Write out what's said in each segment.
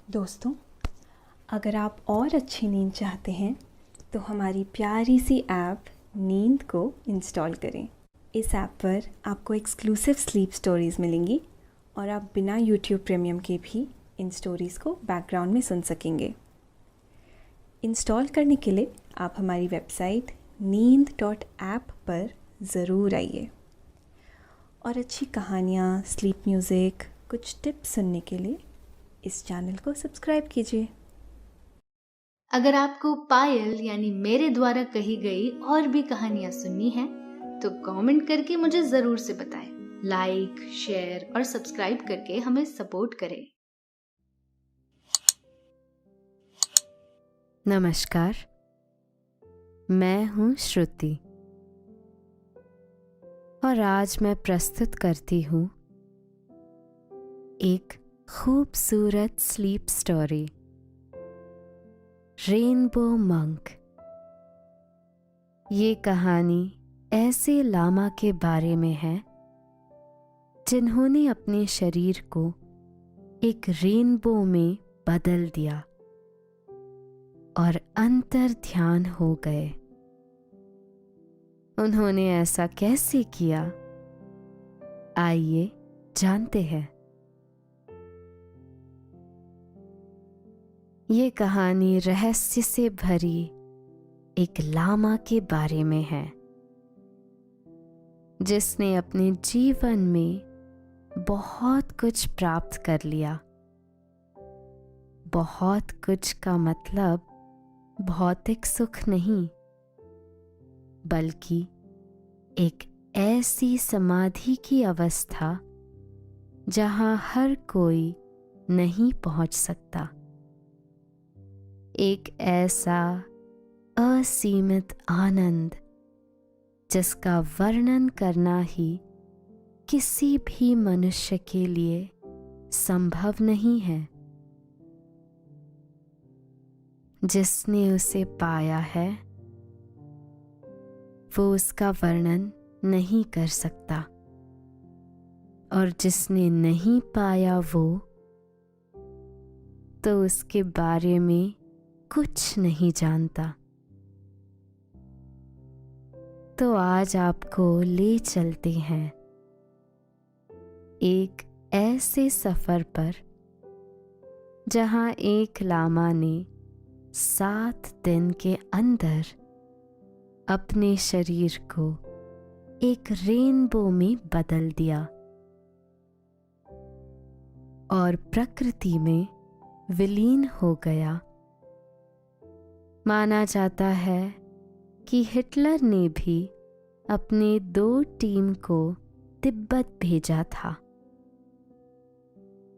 दोस्तों, अगर आप और अच्छी नींद चाहते हैं तो हमारी प्यारी सी ऐप नींद को इंस्टॉल करें। इस ऐप पर आपको एक्सक्लूसिव स्लीप स्टोरीज़ मिलेंगी और आप बिना यूट्यूब प्रीमियम के भी इन स्टोरीज़ को बैकग्राउंड में सुन सकेंगे। इंस्टॉल करने के लिए आप हमारी वेबसाइट नींद.ऐप पर ज़रूर आइए और अच्छी कहानियाँ, स्लीप म्यूज़िक, कुछ टिप्स सुनने के लिए इस चैनल को सब्सक्राइब कीजिए। अगर आपको पायल यानी मेरे द्वारा कही गई और भी कहानियां सुननी है तो कमेंट करके मुझे जरूर से बताएं। लाइक, शेयर और सब्सक्राइब करके हमें सपोर्ट करें। नमस्कार, मैं हूँ श्रुति और आज मैं प्रस्तुत करती हूँ एक खूबसूरत स्लीप स्टोरी, रेनबो मंक। ये कहानी ऐसे लामा के बारे में है जिन्होंने अपने शरीर को एक रेनबो में बदल दिया और अंतर ध्यान हो गए। उन्होंने ऐसा कैसे किया, आइए जानते हैं। ये कहानी रहस्य से भरी एक लामा के बारे में है जिसने अपने जीवन में बहुत कुछ प्राप्त कर लिया। बहुत कुछ का मतलब भौतिक सुख नहीं, बल्कि एक ऐसी समाधि की अवस्था जहां हर कोई नहीं पहुंच सकता। एक ऐसा असीमित आनंद जिसका वर्णन करना ही किसी भी मनुष्य के लिए संभव नहीं है। जिसने उसे पाया है वो उसका वर्णन नहीं कर सकता, और जिसने नहीं पाया वो तो उसके बारे में कुछ नहीं जानता। तो आज आपको ले चलते हैं एक ऐसे सफर पर जहां एक लामा ने 7 दिन के अंदर अपने शरीर को एक रेनबो में बदल दिया और प्रकृति में विलीन हो गया। माना जाता है कि हिटलर ने भी अपने 2 टीम को तिब्बत भेजा था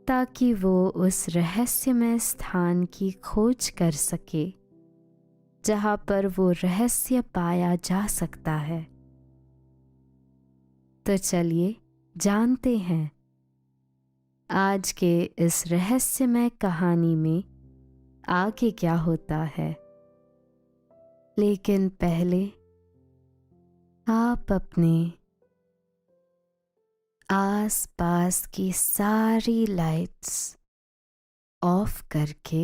ताकि वो उस रहस्यमय स्थान की खोज कर सके जहां पर वो रहस्य पाया जा सकता है। तो चलिए जानते हैं आज के इस रहस्यमय कहानी में आगे क्या होता है। लेकिन पहले आप अपने आस पास की सारी लाइट्स ऑफ करके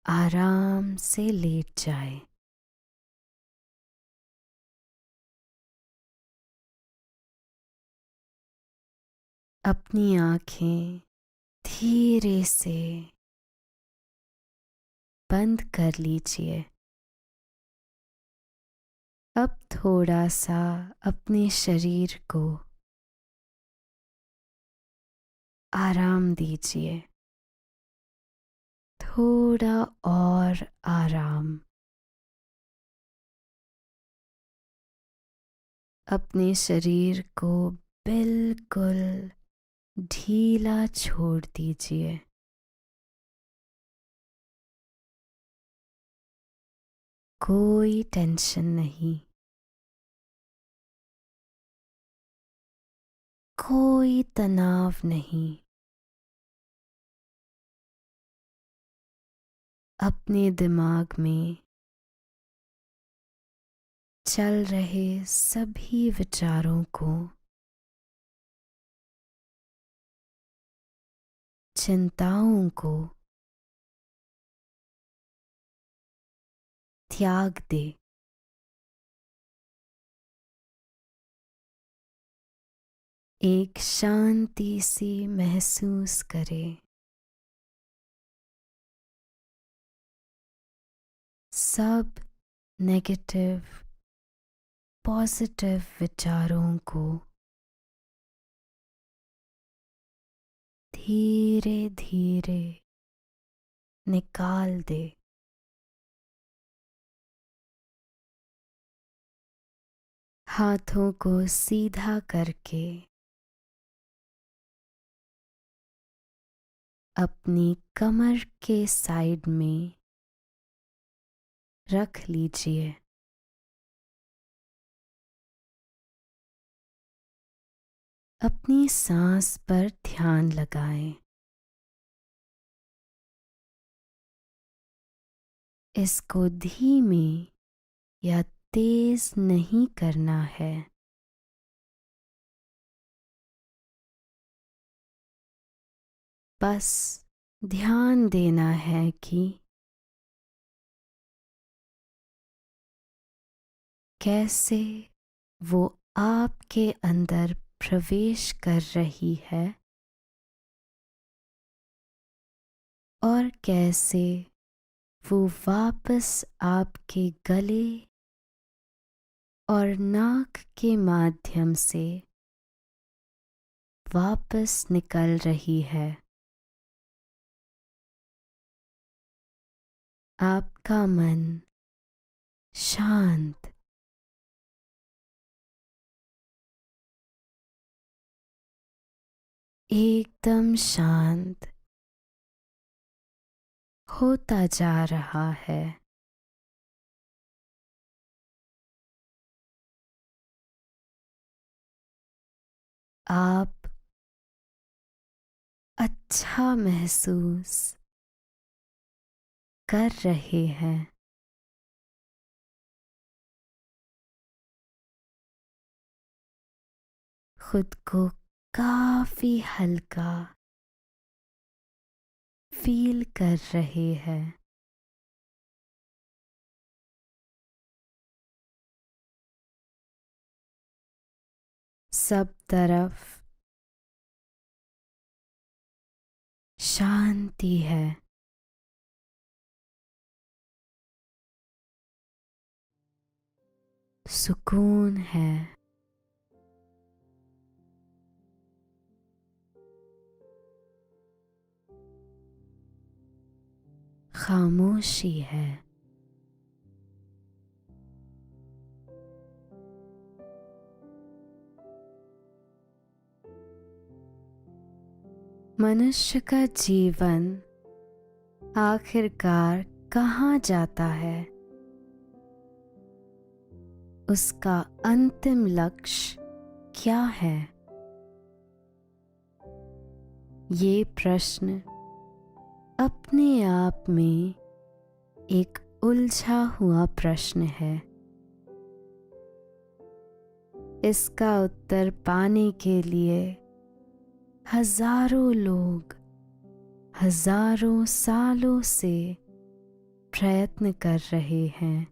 आराम से लेट जाएं। अपनी आंखें धीरे से बंद कर लीजिए। अब थोड़ा सा अपने शरीर को आराम दीजिए, थोड़ा और आराम। अपने शरीर को बिल्कुल ढीला छोड़ दीजिए। कोई टेंशन नहीं, कोई तनाव नहीं। अपने दिमाग में चल रहे सभी विचारों को चिंताओं को त्याग दे। एक शांति सी महसूस करे। सब नेगेटिव पॉजिटिव विचारों को धीरे धीरे निकाल दे। हाथों को सीधा करके अपनी कमर के साइड में रख लीजिए। अपनी सांस पर ध्यान लगाएं। इसको धीमे या तेज नहीं करना है। बस ध्यान देना है कि कैसे वो आपके अंदर प्रवेश कर रही है और कैसे वो वापस आपके गले और नाक के माध्यम से वापस निकल रही है। आपका मन शांत, एकदम शांत होता जा रहा है। आप अच्छा महसूस कर रहे हैं। खुद को काफी हल्का फील कर रहे हैं। सब तरफ शांति है। सुकून है। खामोशी है। मनुष्य का जीवन आखिरकार कहाँ जाता है? उसका अंतिम लक्ष्य क्या है? ये प्रश्न अपने आप में एक उलझा हुआ प्रश्न है। इसका उत्तर पाने के लिए हजारों लोग हजारों सालों से प्रयत्न कर रहे हैं,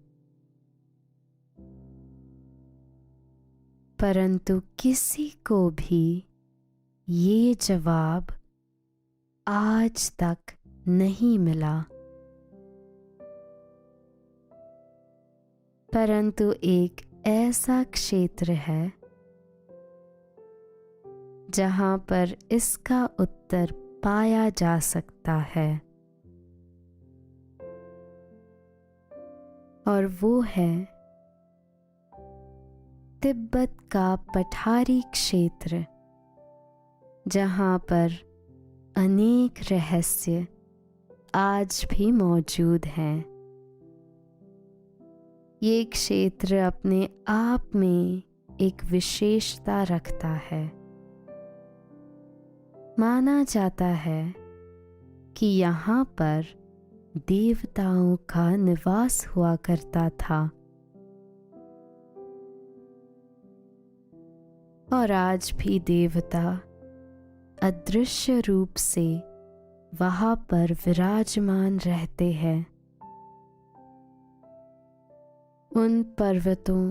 परंतु किसी को भी ये जवाब आज तक नहीं मिला। परंतु एक ऐसा क्षेत्र है जहाँ पर इसका उत्तर पाया जा सकता है, और वो है तिब्बत का पठारी क्षेत्र, जहाँ पर अनेक रहस्य आज भी मौजूद हैं। ये क्षेत्र अपने आप में एक विशेषता रखता है। माना जाता है कि यहाँ पर देवताओं का निवास हुआ करता था, और आज भी देवता अदृश्य रूप से वहाँ पर विराजमान रहते हैं। उन पर्वतों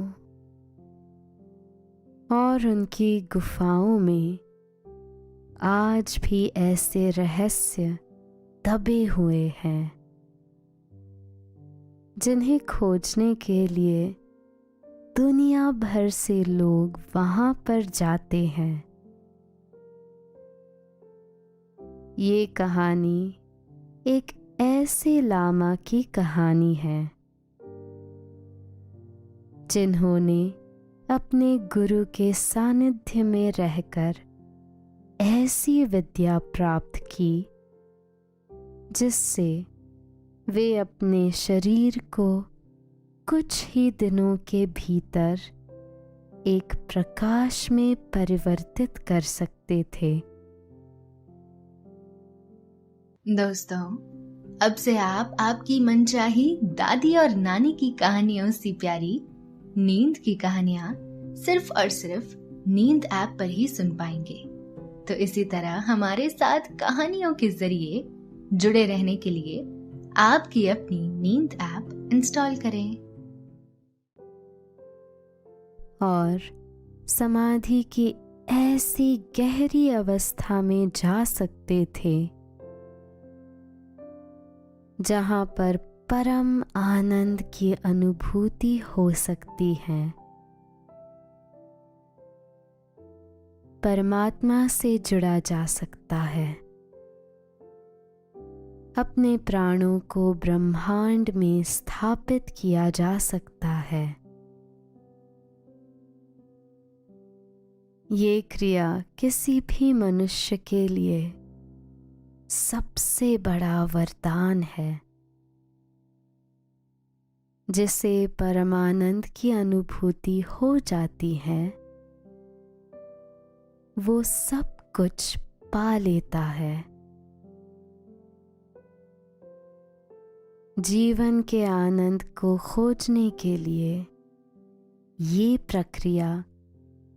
और उनकी गुफाओं में आज भी ऐसे रहस्य दबे हुए हैं जिन्हें खोजने के लिए दुनिया भर से लोग वहाँ पर जाते हैं। ये कहानी एक ऐसे लामा की कहानी है जिन्होंने अपने गुरु के सानिध्य में रहकर ऐसी विद्या प्राप्त की जिससे वे अपने शरीर को कुछ ही दिनों के भीतर एक प्रकाश में परिवर्तित कर सकते थे। दोस्तों, अब से आप आपकी मनचाही दादी और नानी की कहानियों से प्यारी नींद की कहानियां सिर्फ और सिर्फ नींद ऐप पर ही सुन पाएंगे। तो इसी तरह हमारे साथ कहानियों के जरिए जुड़े रहने के लिए आपकी अपनी नींद ऐप इंस्टॉल करें और समाधि की ऐसी गहरी अवस्था में जा सकते थे जहाँ पर परम आनंद की अनुभूति हो सकती है। परमात्मा से जुड़ा जा सकता है। अपने प्राणों को ब्रह्मांड में स्थापित किया जा सकता है। ये क्रिया किसी भी मनुष्य के लिए सबसे बड़ा वरदान है। जिसे परमानंद की अनुभूति हो जाती है वो सब कुछ पा लेता है। जीवन के आनंद को खोजने के लिए ये प्रक्रिया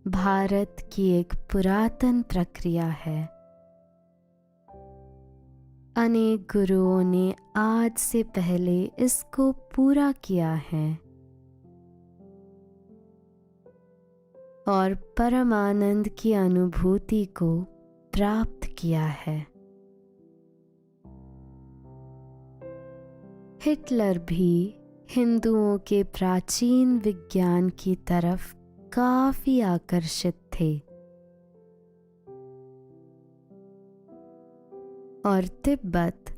भारत की एक पुरातन प्रक्रिया है। अनेक गुरुओं ने आज से पहले इसको पूरा किया है और परमानंद की अनुभूति को प्राप्त किया है। हिटलर भी हिंदुओं के प्राचीन विज्ञान की तरफ काफी आकर्षित थे और तिब्बत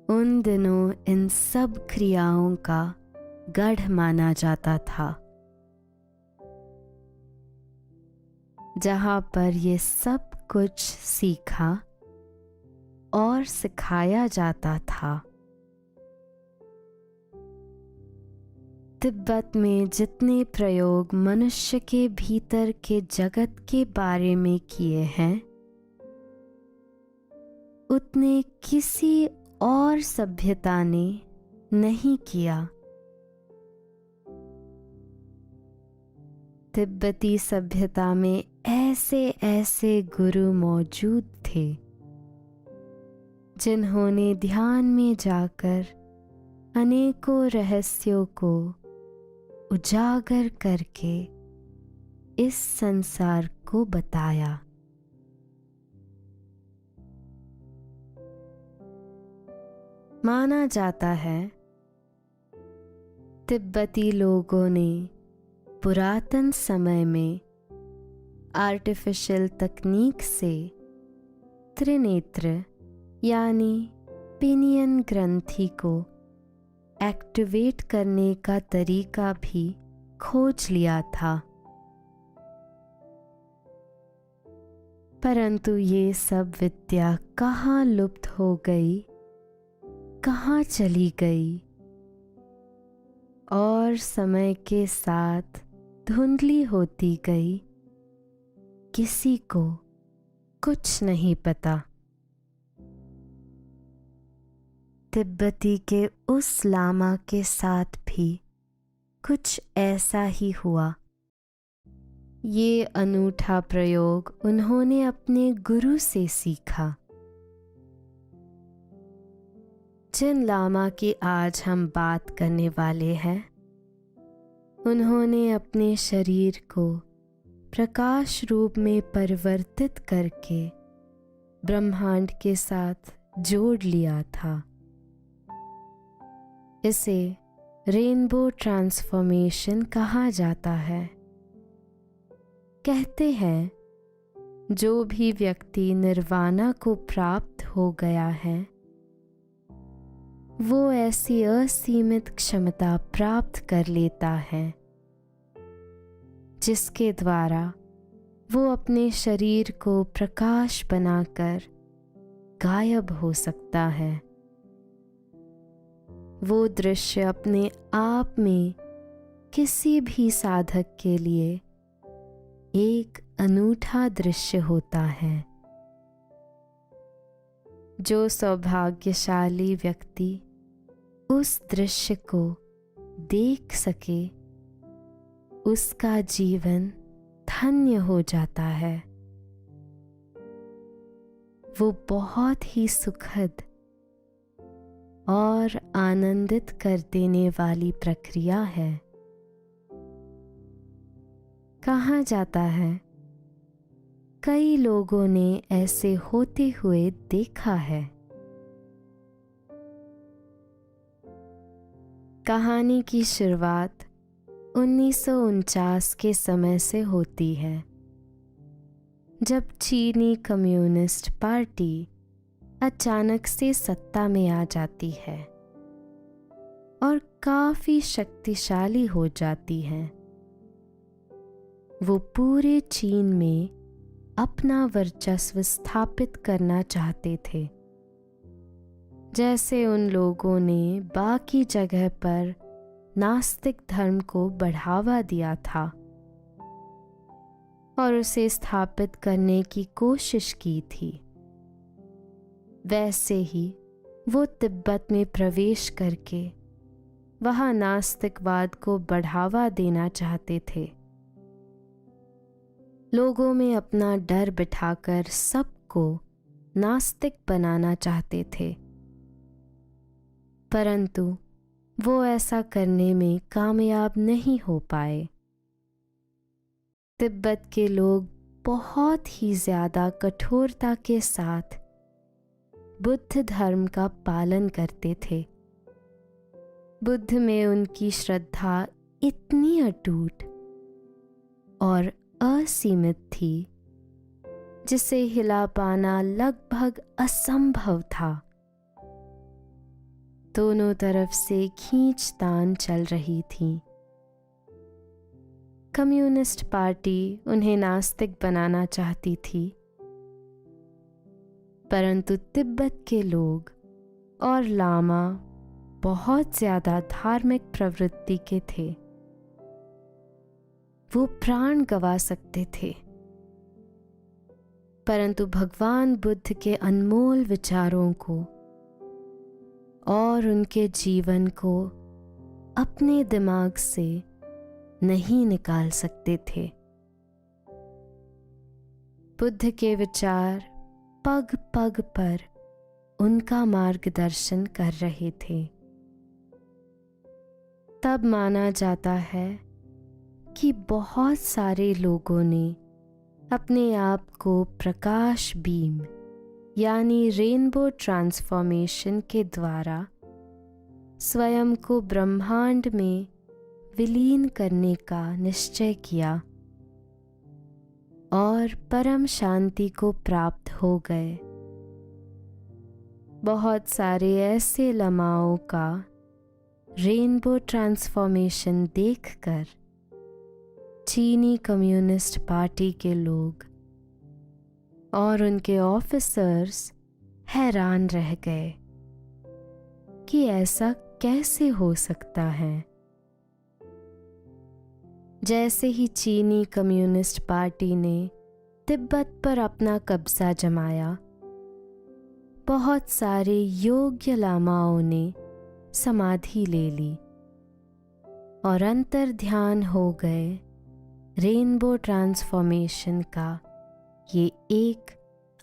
उन दिनों इन सब क्रियाओं का गढ़ माना जाता था, जहाँ पर ये सब कुछ सीखा और सिखाया जाता था। तिब्बत में जितने प्रयोग मनुष्य के भीतर के जगत के बारे में किए हैं उतने किसी और सभ्यता ने नहीं किया। तिब्बती सभ्यता में ऐसे ऐसे गुरु मौजूद थे जिन्होंने ध्यान में जाकर अनेकों रहस्यों को उजागर करके इस संसार को बताया। माना जाता है तिब्बती लोगों ने पुरातन समय में आर्टिफिशियल तकनीक से त्रिनेत्र यानी पिनियन ग्रंथि को एक्टिवेट करने का तरीका भी खोज लिया था, परंतु ये सब विद्या कहाँ लुप्त हो गई, कहाँ चली गई और समय के साथ धुंधली होती गई, किसी को कुछ नहीं पता। तिब्बती के उस लामा के साथ भी कुछ ऐसा ही हुआ। ये अनूठा प्रयोग उन्होंने अपने गुरु से सीखा। जिन लामा की आज हम बात करने वाले हैं, उन्होंने अपने शरीर को प्रकाश रूप में परिवर्तित करके ब्रह्मांड के साथ जोड़ लिया था। इसे रेनबो ट्रांसफॉर्मेशन कहा जाता है। कहते हैं जो भी व्यक्ति निर्वाणा को प्राप्त हो गया है, वो ऐसी असीमित क्षमता प्राप्त कर लेता है जिसके द्वारा वो अपने शरीर को प्रकाश बनाकर गायब हो सकता है। वो दृश्य अपने आप में किसी भी साधक के लिए एक अनूठा दृश्य होता है। जो सौभाग्यशाली व्यक्ति उस दृश्य को देख सके, उसका जीवन धन्य हो जाता है। वो बहुत ही सुखद और आनंदित कर देने वाली प्रक्रिया है। कहा जाता है कई लोगों ने ऐसे होते हुए देखा है। कहानी की शुरुआत 1949 के समय से होती है, जब चीनी कम्युनिस्ट पार्टी अचानक से सत्ता में आ जाती है और काफी शक्तिशाली हो जाती है। वो पूरे चीन में अपना वर्चस्व स्थापित करना चाहते थे, जैसे उन लोगों ने बाकी जगह पर नास्तिक धर्म को बढ़ावा दिया था और उसे स्थापित करने की कोशिश की थी। वैसे ही वो तिब्बत में प्रवेश करके वहां नास्तिकवाद को बढ़ावा देना चाहते थे। लोगों में अपना डर बिठाकर सबको नास्तिक बनाना चाहते थे, परंतु वो ऐसा करने में कामयाब नहीं हो पाए। तिब्बत के लोग बहुत ही ज्यादा कठोरता के साथ बुद्ध धर्म का पालन करते थे। बुद्ध में उनकी श्रद्धा इतनी अटूट और असीमित थी जिसे हिला पाना लगभग असंभव था। दोनों तरफ से खींचतान चल रही थी। कम्युनिस्ट पार्टी उन्हें नास्तिक बनाना चाहती थी, परंतु तिब्बत के लोग और लामा बहुत ज्यादा धार्मिक प्रवृत्ति के थे। वो प्राण गंवा सकते थे, परंतु भगवान बुद्ध के अनमोल विचारों को और उनके जीवन को अपने दिमाग से नहीं निकाल सकते थे। बुद्ध के विचार पग पग पर उनका मार्गदर्शन कर रहे थे। तब माना जाता है कि बहुत सारे लोगों ने अपने आप को प्रकाश बीम यानी रेनबो ट्रांसफॉर्मेशन के द्वारा स्वयं को ब्रह्मांड में विलीन करने का निश्चय किया और परम शांति को प्राप्त हो गए। बहुत सारे ऐसे लम्हाओं का रेनबो ट्रांसफॉर्मेशन देखकर चीनी कम्युनिस्ट पार्टी के लोग और उनके ऑफिसर्स हैरान रह गए कि ऐसा कैसे हो सकता है। जैसे ही चीनी कम्युनिस्ट पार्टी ने तिब्बत पर अपना कब्जा जमाया, बहुत सारे योग्य लामाओं ने समाधि ले ली और अंतर ध्यान हो गए। रेनबो ट्रांसफॉर्मेशन का ये एक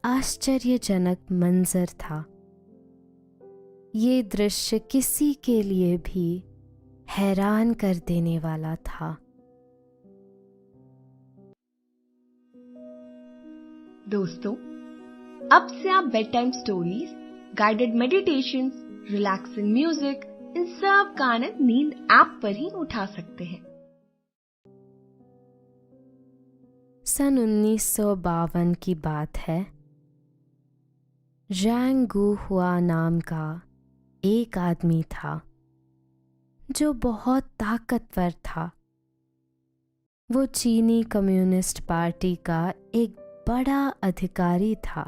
आश्चर्यजनक मंजर था। ये दृश्य किसी के लिए भी हैरान कर देने वाला था। दोस्तों, अब से आप bed time stories, guided meditations, relaxing music, इन सब का आनंद नींद ऐप पर ही उठा सकते हैं। सन 1952 की बात है। ज़ैंग गुहुआ नाम का एक आदमी था जो बहुत ताकतवर था। वो चीनी कम्युनिस्ट पार्टी का एक बड़ा अधिकारी था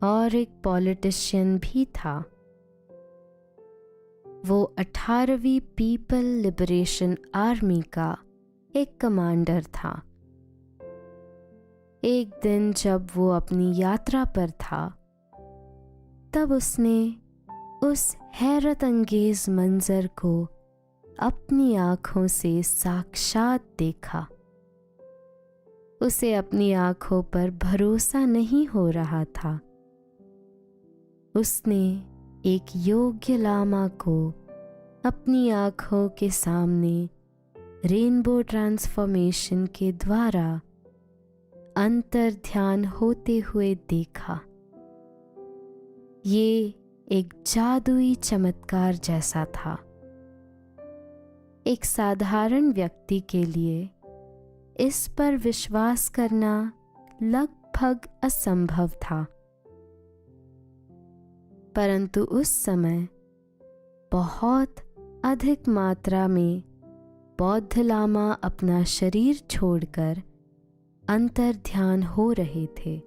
और एक पॉलिटिशियन भी था। वो 18वीं पीपल लिबरेशन आर्मी का एक कमांडर था। एक दिन जब वो अपनी यात्रा पर था, तब उसने उस हैरत अंगेज मंजर को अपनी आंखों से साक्षात देखा। उसे अपनी आंखों पर भरोसा नहीं हो रहा था। उसने एक योग्य लामा को अपनी आंखों के सामने रेनबो ट्रांसफॉर्मेशन के द्वारा अंतर ध्यान होते हुए देखा। ये एक जादुई चमत्कार जैसा था। एक साधारण व्यक्ति के लिए इस पर विश्वास करना लगभग असंभव था, परंतु उस समय बहुत अधिक मात्रा में बौद्ध लामा अपना शरीर छोड़कर अंतर ध्यान हो रहे थे।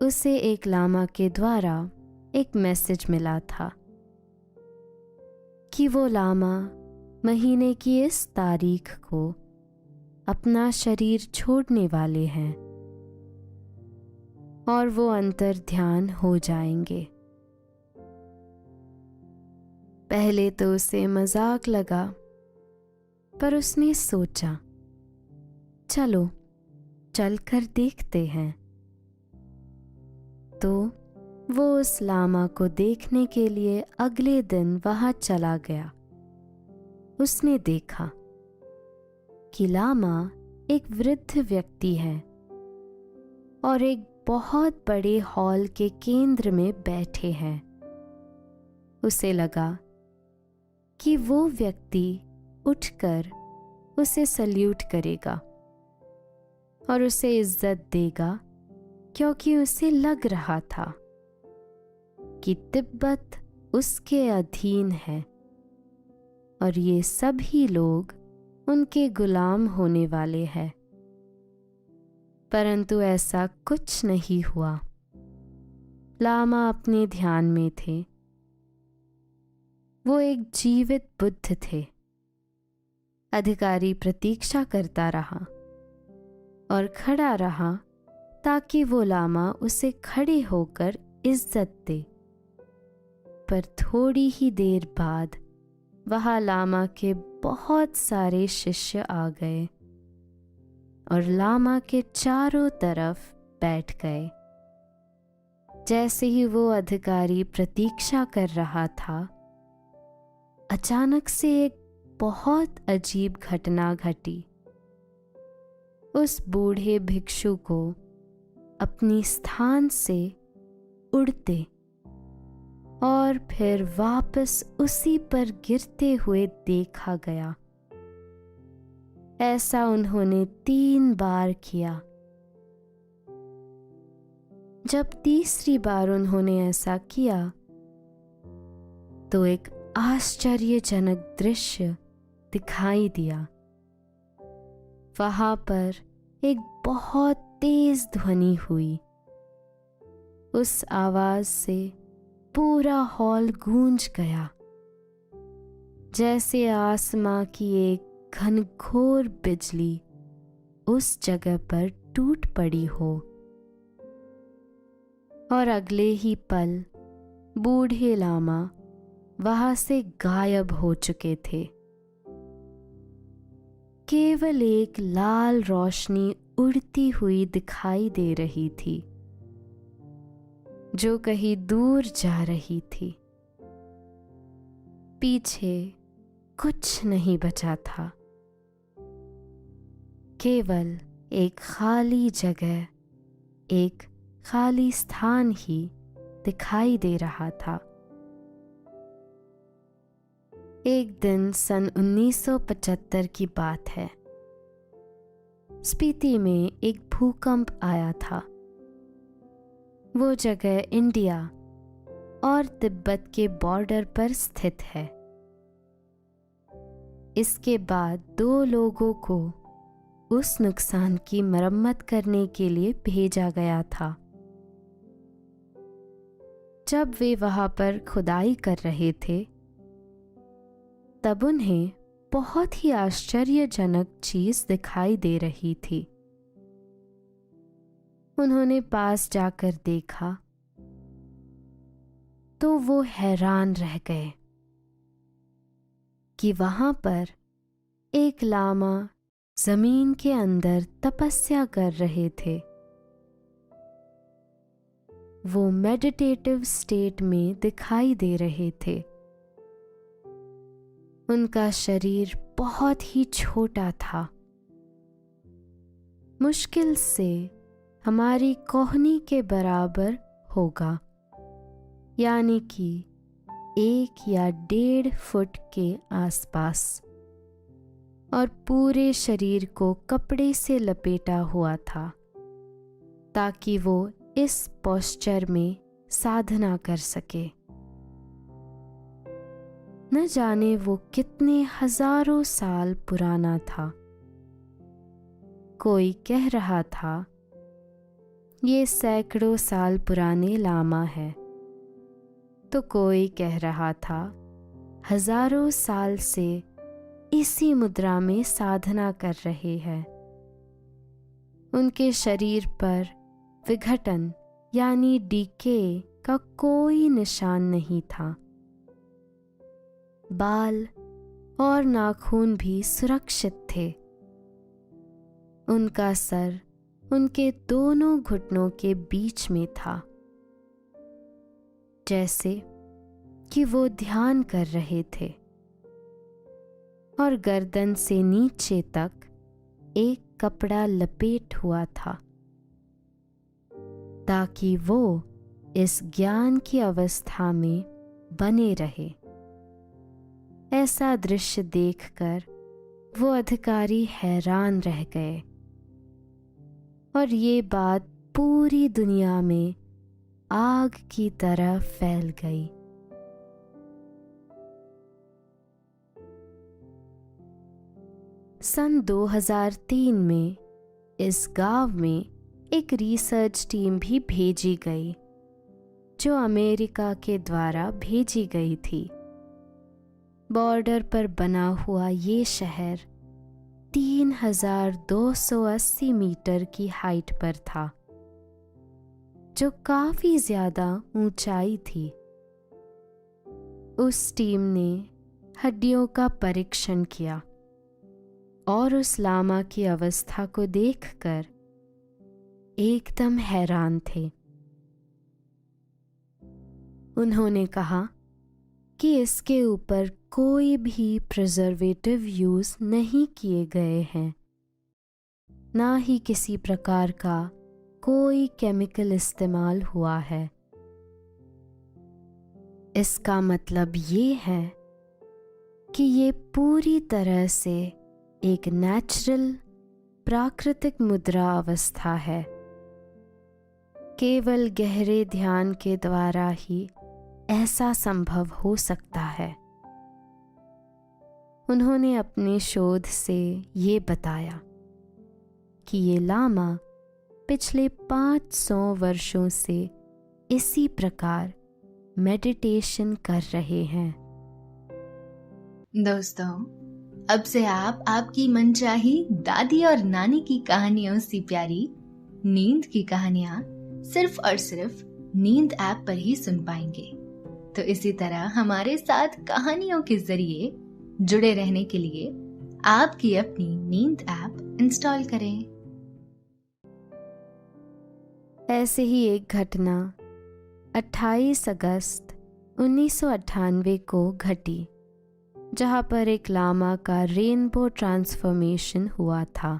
उसे एक लामा के द्वारा एक मैसेज मिला था कि वो लामा महीने की इस तारीख को अपना शरीर छोड़ने वाले हैं और वो अंतर ध्यान हो जाएंगे। पहले तो उसे मजाक लगा, पर उसने सोचा, चलो चलकर देखते हैं। तो वो उस लामा को देखने के लिए अगले दिन वहां चला गया। उसने देखा कि लामा एक वृद्ध व्यक्ति है और एक बहुत बड़े हॉल के केंद्र में बैठे हैं। उसे लगा कि वो व्यक्ति उठकर उसे सल्यूट करेगा और उसे इज्जत देगा, क्योंकि उसे लग रहा था कि तिब्बत उसके अधीन है और ये सभी लोग उनके गुलाम होने वाले हैं। परंतु ऐसा कुछ नहीं हुआ। लामा अपने ध्यान में थे। वो एक जीवित बुद्ध थे। अधिकारी प्रतीक्षा करता रहा और खड़ा रहा ताकि वो लामा उसे खड़े होकर इज्जत दे। पर थोड़ी ही देर बाद वहाँ लामा के बहुत सारे शिष्य आ गए और लामा के चारों तरफ बैठ गए। जैसे ही वो अधिकारी प्रतीक्षा कर रहा था, अचानक से एक बहुत अजीब घटना घटी। उस बूढ़े भिक्षु को अपनी स्थान से उड़ते और फिर वापस उसी पर गिरते हुए देखा गया। ऐसा उन्होंने 3 बार किया। जब तीसरी बार उन्होंने ऐसा किया तो एक आश्चर्यजनक दृश्य दिखाई दिया। वहां पर एक बहुत तेज ध्वनि हुई। उस आवाज से पूरा हॉल गूंज गया, जैसे आसमां की एक घनघोर बिजली उस जगह पर टूट पड़ी हो। और अगले ही पल बूढ़े लामा वहां से गायब हो चुके थे। केवल एक लाल रोशनी उड़ती हुई दिखाई दे रही थी। जो कहीं दूर जा रही थी। पीछे कुछ नहीं बचा था, केवल एक खाली जगह, एक खाली स्थान ही दिखाई दे रहा था। एक दिन सन 1975 की बात है। स्पीति में एक भूकंप आया था। वो जगह इंडिया और तिब्बत के बॉर्डर पर स्थित है। इसके बाद 2 लोगों को उस नुकसान की मरम्मत करने के लिए भेजा गया था। जब वे वहां पर खुदाई कर रहे थे, तब उन्हें बहुत ही आश्चर्यजनक चीज दिखाई दे रही थी। उन्होंने पास जाकर देखा तो वो हैरान रह गए कि वहां पर एक लामा जमीन के अंदर तपस्या कर रहे थे। वो मेडिटेटिव स्टेट में दिखाई दे रहे थे। उनका शरीर बहुत ही छोटा था, मुश्किल से हमारी कोहनी के बराबर होगा, यानी कि 1 या 1.5 फुट के आसपास, और पूरे शरीर को कपड़े से लपेटा हुआ था ताकि वो इस पोस्चर में साधना कर सके। न जाने वो कितने हजारों साल पुराना था। कोई कह रहा था ये सैकड़ों साल पुराने लामा है, तो कोई कह रहा था हजारों साल से इसी मुद्रा में साधना कर रहे हैं। उनके शरीर पर विघटन यानी डीके का कोई निशान नहीं था। बाल और नाखून भी सुरक्षित थे। उनका सर उनके दोनों घुटनों के बीच में था, जैसे कि वो ध्यान कर रहे थे, और गर्दन से नीचे तक एक कपड़ा लपेट हुआ था ताकि वो इस ज्ञान की अवस्था में बने रहे। ऐसा दृश्य देखकर वो अधिकारी हैरान रह गए, और ये बात पूरी दुनिया में आग की तरह फैल गई। सन 2003 में इस गांव में एक रिसर्च टीम भी भेजी गई, जो अमेरिका के द्वारा भेजी गई थी। बॉर्डर पर बना हुआ ये शहर 3280 मीटर की हाइट पर था, जो काफी ज्यादा ऊंचाई थी। उस टीम ने हड्डियों का परीक्षण किया और उस लामा की अवस्था को देखकर एकदम हैरान थे। उन्होंने कहा कि इसके ऊपर कोई भी प्रिजर्वेटिव यूज नहीं किए गए हैं, ना ही किसी प्रकार का कोई केमिकल इस्तेमाल हुआ है। इसका मतलब ये है कि ये पूरी तरह से एक नेचुरल प्राकृतिक मुद्रा अवस्था है। केवल गहरे ध्यान के द्वारा ही ऐसा संभव हो सकता है। उन्होंने अपने शोध से ये बताया कि ये लामा पिछले 500 वर्षों से इसी प्रकार मेडिटेशन कर रहे हैं। दोस्तों, अब से आप आपकी मनचाही दादी और नानी की कहानियों से प्यारी नींद की कहानियां सिर्फ और सिर्फ नींद ऐप पर ही सुन पाएंगे। तो इसी तरह हमारे साथ कहानियों के जरिए जुड़े रहने के लिए आपकी अपनी नींद ऐप इंस्टॉल करें। ऐसे ही एक घटना 28 अगस्त 1998 को घटी, जहाँ पर एक लामा का रेनबो ट्रांसफॉर्मेशन हुआ था।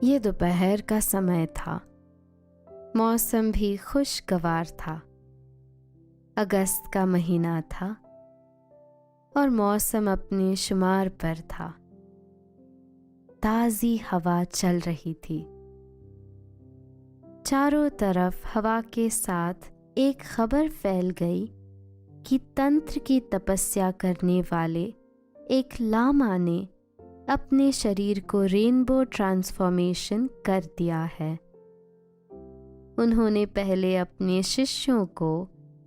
ये दोपहर का समय था। मौसम भी खुशगवार था। अगस्त का महीना था और मौसम अपने शुमार पर था। ताज़ी हवा चल रही थी। चारों तरफ हवा के साथ एक खबर फैल गई कि तंत्र की तपस्या करने वाले एक लामा ने अपने शरीर को रेनबो ट्रांसफॉर्मेशन कर दिया है। उन्होंने पहले अपने शिष्यों को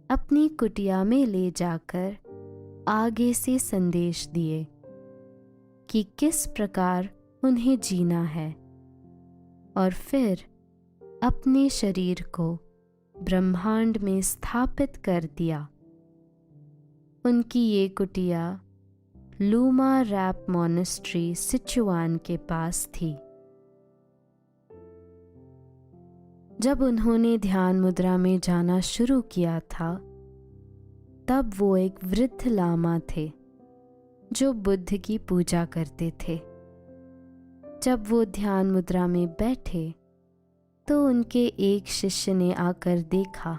अपनी कुटिया में ले जाकर आगे से संदेश दिए कि किस प्रकार उन्हें जीना है, और फिर अपने शरीर को ब्रह्मांड में स्थापित कर दिया। उनकी ये कुटिया लूमा रैप मॉनेस्ट्री सिचुआन के पास थी। जब उन्होंने ध्यान मुद्रा में जाना शुरू किया था, तब वो एक वृद्ध लामा थे जो बुद्ध की पूजा करते थे। जब वो ध्यान मुद्रा में बैठे तो उनके एक शिष्य ने आकर देखा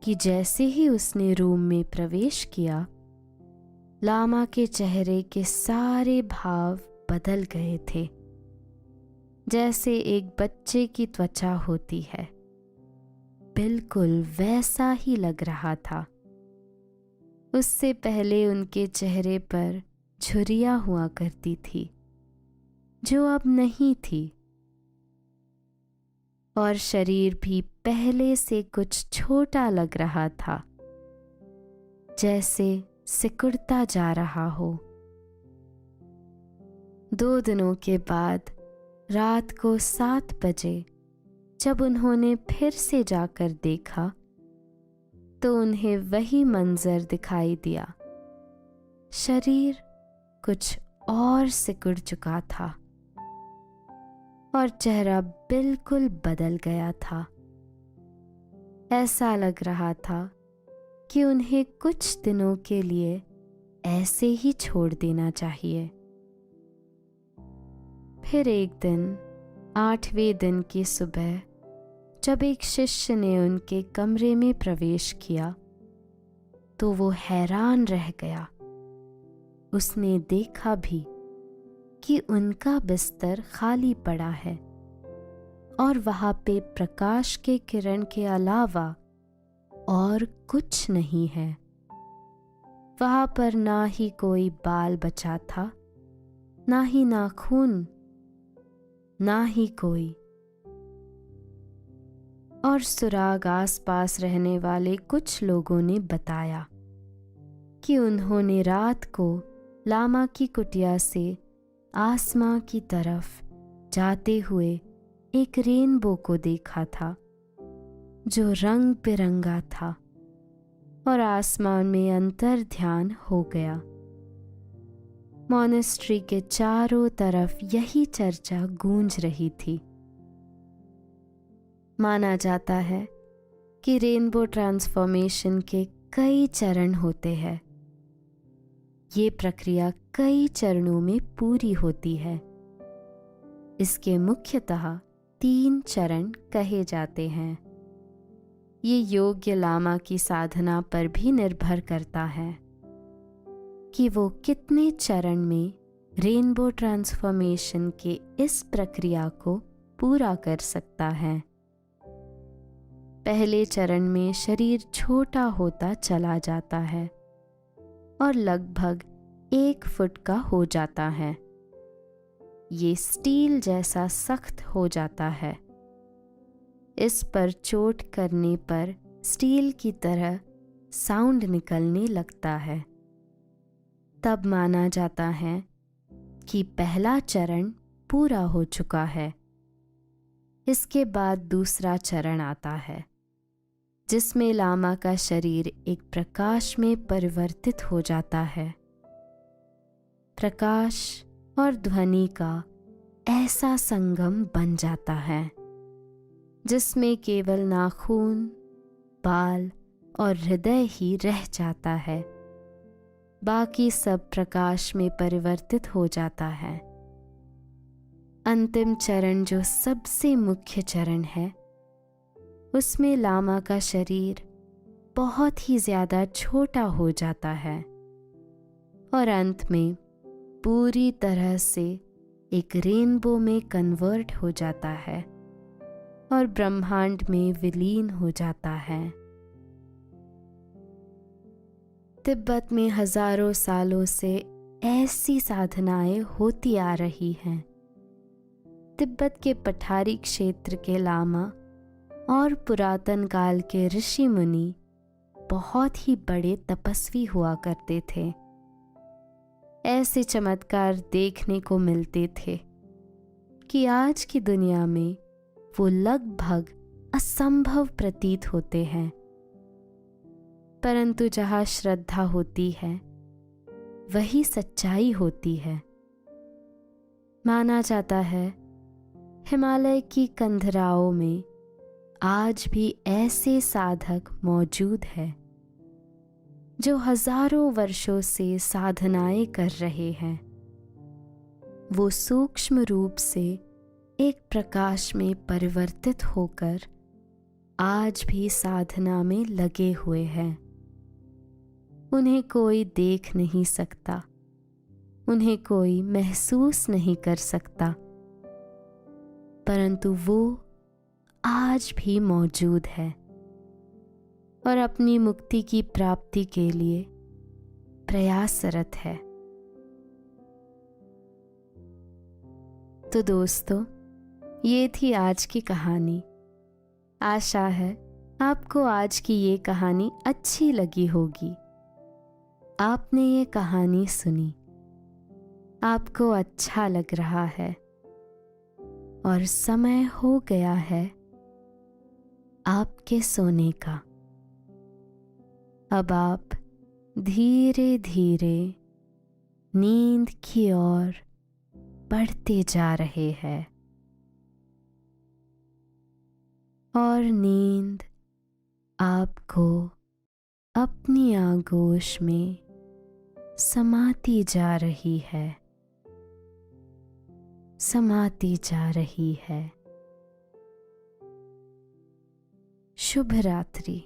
कि जैसे ही उसने रूम में प्रवेश किया, लामा के चेहरे के सारे भाव बदल गए थे, जैसे एक बच्चे की त्वचा होती है। बिल्कुल वैसा ही लग रहा था। उससे पहले उनके चेहरे पर झुर्रियां हुआ करती थी, जो अब नहीं थी, और शरीर भी पहले से कुछ छोटा लग रहा था, जैसे सिकुड़ता जा रहा हो। 2 दिनों के बाद रात को 7 बजे जब उन्होंने फिर से जाकर देखा, तो उन्हें वही मंजर दिखाई दिया। शरीर कुछ और सिकुड़ चुका था और चेहरा बिल्कुल बदल गया था। ऐसा लग रहा था कि उन्हें कुछ दिनों के लिए ऐसे ही छोड़ देना चाहिए। फिर एक दिन 8वें दिन की सुबह जब एक शिष्य ने उनके कमरे में प्रवेश किया, तो वो हैरान रह गया। उसने देखा भी कि उनका बिस्तर खाली पड़ा है और वहां पे प्रकाश के किरण के अलावा और कुछ नहीं है। वहां पर ना ही कोई बाल बचा था, ना ही नाखून, ना ही कोई और सुराग। आसपास रहने वाले कुछ लोगों ने बताया कि उन्होंने रात को लामा की कुटिया से आसमां की तरफ जाते हुए एक रेनबो को देखा था, जो रंग बिरंगा था, और आसमान में अंतर ध्यान हो गया। मॉनेस्ट्री के चारों तरफ यही चर्चा गूंज रही थी। माना जाता है कि रेनबो ट्रांसफॉर्मेशन के कई चरण होते हैं। ये प्रक्रिया कई चरणों में पूरी होती है। इसके मुख्यतः 3 चरण कहे जाते हैं। ये योग्य लामा की साधना पर भी निर्भर करता है कि वो कितने चरण में रेनबो ट्रांसफॉर्मेशन के इस प्रक्रिया को पूरा कर सकता है। पहले चरण में शरीर छोटा होता चला जाता है और लगभग 1 फुट का हो जाता है। ये स्टील जैसा सख्त हो जाता है। इस पर चोट करने पर स्टील की तरह साउंड निकलने लगता है। तब माना जाता है कि पहला चरण पूरा हो चुका है। इसके बाद दूसरा चरण आता है, जिसमें लामा का शरीर एक प्रकाश में परिवर्तित हो जाता है। प्रकाश और ध्वनि का ऐसा संगम बन जाता है जिसमें केवल नाखून, बाल और हृदय ही रह जाता है। बाकी सब प्रकाश में परिवर्तित हो जाता है। अंतिम चरण, जो सबसे मुख्य चरण है, उसमें लामा का शरीर बहुत ही ज्यादा छोटा हो जाता है और अंत में पूरी तरह से एक रेनबो में कन्वर्ट हो जाता है और ब्रह्मांड में विलीन हो जाता है। तिब्बत में हजारों सालों से ऐसी साधनाएं होती आ रही हैं। तिब्बत के पठारी क्षेत्र के लामा और पुरातन काल के ऋषि मुनि बहुत ही बड़े तपस्वी हुआ करते थे। ऐसे चमत्कार देखने को मिलते थे कि आज की दुनिया में वो लगभग असंभव प्रतीत होते हैं। परंतु जहाँ श्रद्धा होती है वही सच्चाई होती है। माना जाता है हिमालय की कंधराओं में आज भी ऐसे साधक मौजूद हैं जो हजारों वर्षों से साधनाएं कर रहे हैं। वो सूक्ष्म रूप से एक प्रकाश में परिवर्तित होकर आज भी साधना में लगे हुए हैं। उन्हें कोई देख नहीं सकता, उन्हें कोई महसूस नहीं कर सकता, परंतु वो आज भी मौजूद है और अपनी मुक्ति की प्राप्ति के लिए प्रयासरत है। तो दोस्तों, ये थी आज की कहानी। आशा है आपको आज की ये कहानी अच्छी लगी होगी। आपने ये कहानी सुनी, आपको अच्छा लग रहा है और समय हो गया है आपके सोने का। अब आप धीरे धीरे नींद की ओर बढ़ते जा रहे हैं और नींद आपको अपनी आगोश में समाती जा रही है, समाती जा रही है। शुभ रात्रि।